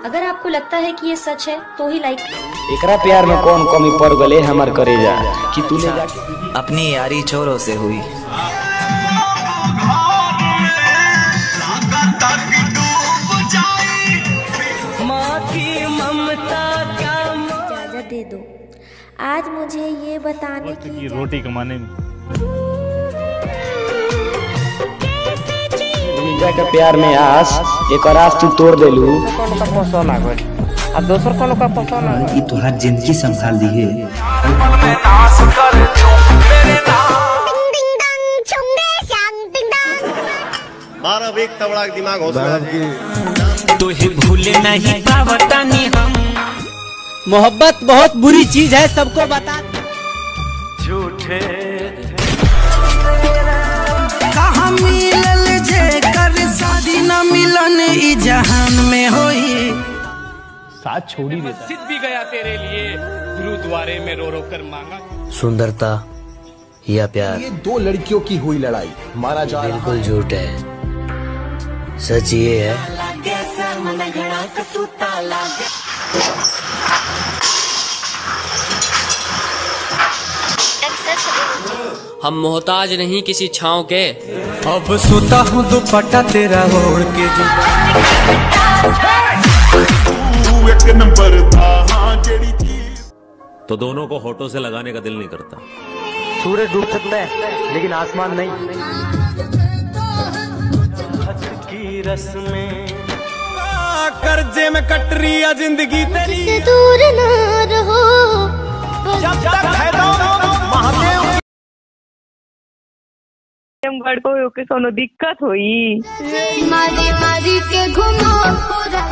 अगर आपको लगता है कि ये सच है तो ही लाइक। एकरा प्यार में कौन कमी पड़ गले हमार करेजा कि तूने अपनी यारी चोरों से हुई। माँ की ममता का इजाजत दे दो, आज मुझे ये बताने की रोटी कमाने में का प्यार में आस एक आस तू तोड़ देलू। ये तुहार जिंदगी संभाल दी है। मारा एक तबड़ा दिमाग हो तो ही भूले नहीं पावतानी हम। मोहब्बत बहुत बुरी चीज है, सबको बता। झूठे कहाँ मिलल जे कर शादी न मिलन ई जहान में होई। साथ छोड़ ही देता। सिद्ध भी गया तेरे लिए, गुरुद्वारे में रो रो कर मांगा। सुंदरता या प्यार, ये दो लड़कियों की हुई लड़ाई मारा जा रहा है। बिल्कुल झूठ है, सच ये है। हम मोहताज नहीं किसी छांव के। अब सोता हूँ दुपट्टा तेरा ओढ़ के जो। एक नंबर था तो दोनों को होठों से लगाने का दिल नहीं करता। सूरज डूब सकता है लेकिन आसमान नहीं। की रस में कर्जे में कट रही है जिंदगी तेरी। से दूर ना रहो जब तक है महादेव गढ़ को के सोनो दिक्कत हुई। मारी मारी के घुमा पूरा